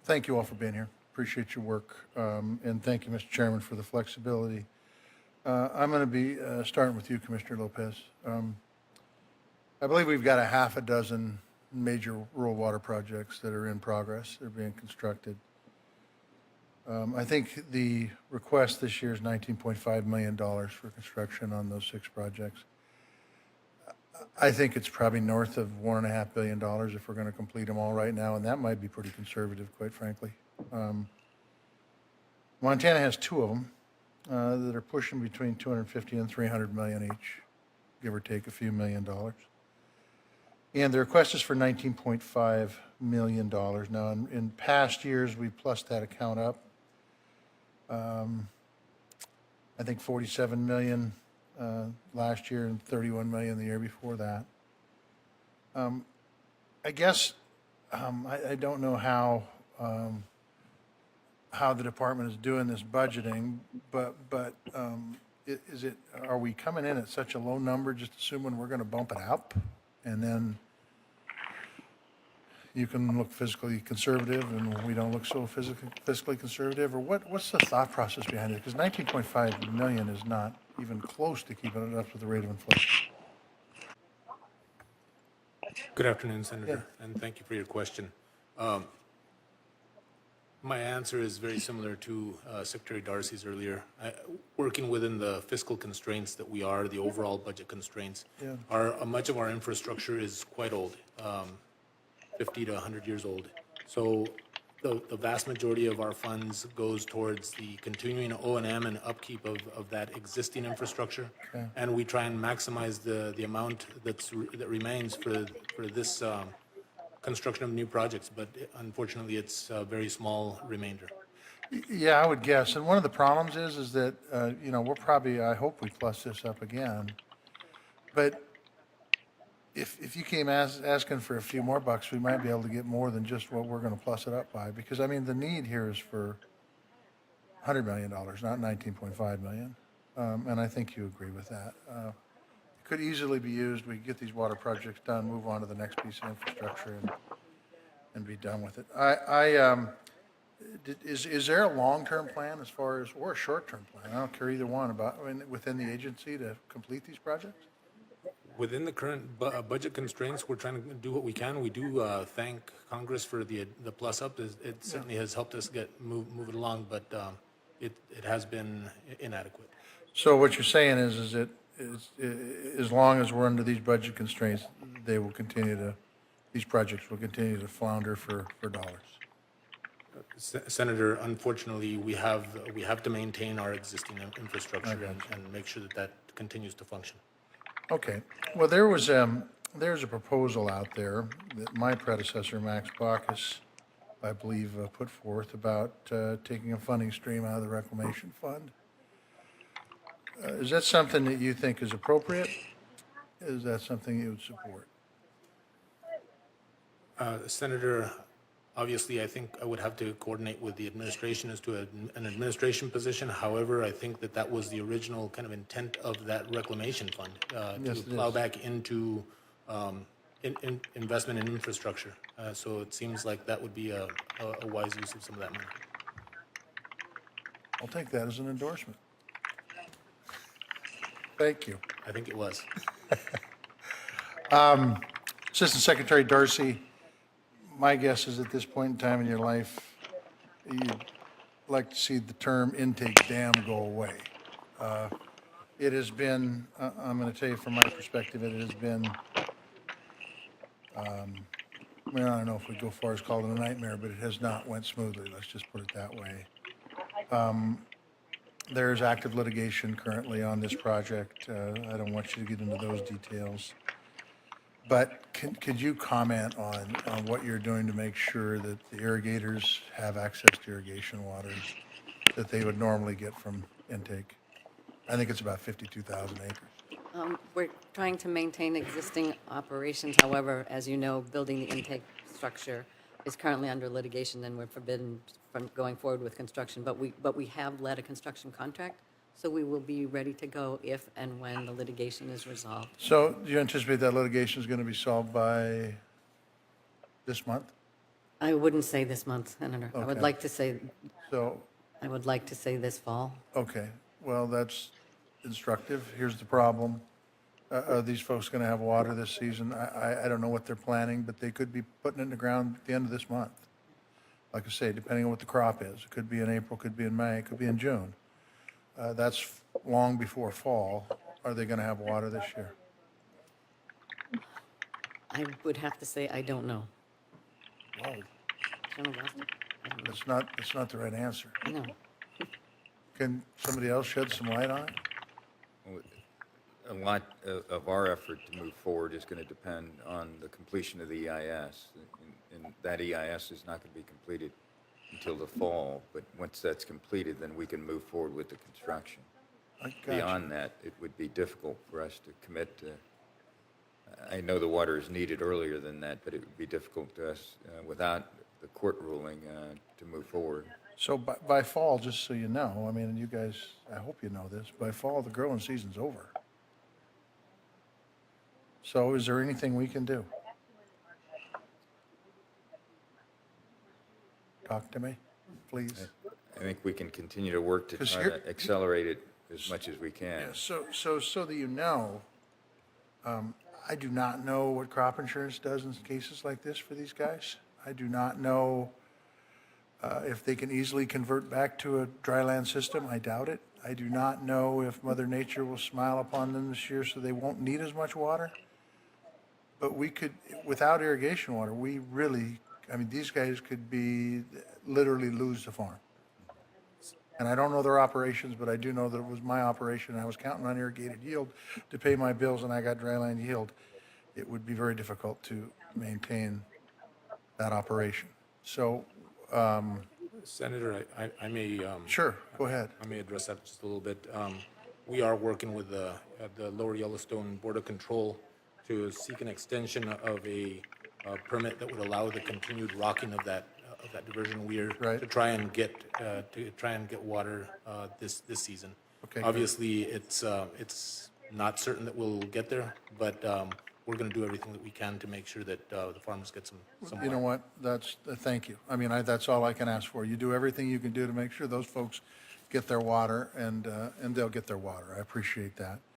Thank you all for being here. Appreciate your work. And thank you, Mr. Chairman, for the flexibility. I'm going to be starting with you, Commissioner Lopez. I believe we've got a half a dozen major rural water projects that are in progress. They're being constructed. I think the request this year is $19.5 million for construction on those 6 projects. I think it's probably north of $1.5 billion if we're going to complete them all right now, and that might be pretty conservative, quite frankly. Montana has 2 of them that are pushing between 250 and 300 million each, give or take a few $1 million. And the request is for $19.5 million. Now, in past years, we plussed that account up. I think 47 million last year and 31 million the year before that. I guess I don't know how the department is doing this budgeting, but are we coming in at such a low number, just assuming we're going to bump it up, and then you can look fiscally conservative and we don't look so fiscally conservative, or what's the thought process behind it? Because 19.5 million is not even close to keeping it up with the rate of inflation. Good afternoon, Senator, and thank you for your question. My answer is very similar to Secretary Darcy's earlier. Working within the fiscal constraints that we are, the overall budget constraints, much of our infrastructure is quite old, 50 to 100 years old. So the vast majority of our funds goes towards the continuing O&M and upkeep of that existing infrastructure. Okay. And we try and maximize the amount that remains for this construction of new projects, but unfortunately it's a very small remainder. Yeah, I would guess. And one of the problems is that, we're probably, I hope we plus this up again, but if you came asking for a few more bucks, we might be able to get more than just what we're going to plus it up by. Because, I mean, the need here is for $100 million, not $19.5 million. And I think you agree with that. It could easily be used. We get these water projects done, move on to the next piece of infrastructure, and be done with it. Is there a long-term plan as far as, or a short-term plan? I don't care either one within the agency to complete these projects? Within the current budget constraints, we're trying to do what we can. We do thank Congress for the plus up. It certainly has helped us move it along, but it has been inadequate. So what you're saying is that as long as we're under these budget constraints, these projects will continue to flounder for dollars. Senator, unfortunately, we have to maintain our existing infrastructure and make sure that continues to function. Okay. Well, there's a proposal out there that my predecessor, Max Baucus, I believe, put forth about taking a funding stream out of the Reclamation Fund. Is that something that you think is appropriate? Is that something you would support? Senator, obviously, I think I would have to coordinate with the administration as to an administration position. However, I think that was the original kind of intent of that reclamation fund, to plow back into investment in infrastructure. So it seems like that would be a wise use of some of that money. I'll take that as an endorsement. Thank you. I think it was. Assistant Secretary Darcy, my guess is at this point in time in your life, you'd like to see the term intake dam go away. It has been, I'm going to tell you from my perspective, it has been, I don't know if we go far as call it a nightmare, but it has not went smoothly. Let's just put it that way. There's active litigation currently on this project. I don't want you to get into those details. But could you comment on what you're doing to make sure that the irrigators have access to irrigation water that they would normally get from intake? I think it's about 52,000 acres. We're trying to maintain existing operations. However, as you know, building the intake structure is currently under litigation, and we're forbidden from going forward with construction. But we have led a construction contract, so we will be ready to go if and when the litigation is resolved. So do you anticipate that litigation is going to be solved by this month? I wouldn't say this month, Senator. I would Okay. like to say, So, I would like to say this fall. okay, well, that's instructive. Here's the problem. Are these folks going to have water this season? I don't know what they're planning, but they could be putting it in the ground at the end of this month. Like I say, depending on what the crop is. It could be in April, could be in May, it could be in June. That's long before fall. Are they going to have water this year? I would have to say, I don't know. Whoa, Chairman Gossett? I don't know. that's not the right answer. No. Can somebody else shed some light on it? A lot of our effort to move forward is going to depend on the completion of the EIS. And that EIS is not going to be completed until the fall, but once that's completed, then we can move forward with the construction. I got you. Beyond that, it would be difficult for us to commit to, I know the water is needed earlier than that, but it would be difficult to us without the court ruling to move forward. So by fall, just so you know, I mean, you guys, I hope you know this, by fall, the growing season's over. So is there anything we can do? Talk to me, please. I think we can continue to work to 'Cause try here- to accelerate it as much as we can. Yeah, so that you know, I do not know what crop insurance does in cases like this for these guys. I do not know if they can easily convert back to a dry land system. I doubt it. I do not know if Mother Nature will smile upon them this year so they won't need as much water. But we could, without irrigation water, we really, I mean, these guys could be, literally lose the farm. And I don't know their operations, but I do know that it was my operation, and I was counting on irrigated yield to pay my bills, and I got dry land yield. It would be very difficult to maintain that operation. So, Senator, I may, sure, go ahead. I may address that just a little bit. We are working with the Lower Yellowstone Board of Control to seek an extension of a permit that would allow the continued rocking of that diversion weir Right. to try and get water this season. Okay, good. Obviously, it's not certain that we'll get there, but we're going to do everything that we can to make sure that the farmers get some You know water. what, that's, thank you. I mean, that's all I can ask for. You do everything you can do to make sure those folks get their water, and they'll get their water. I appreciate that.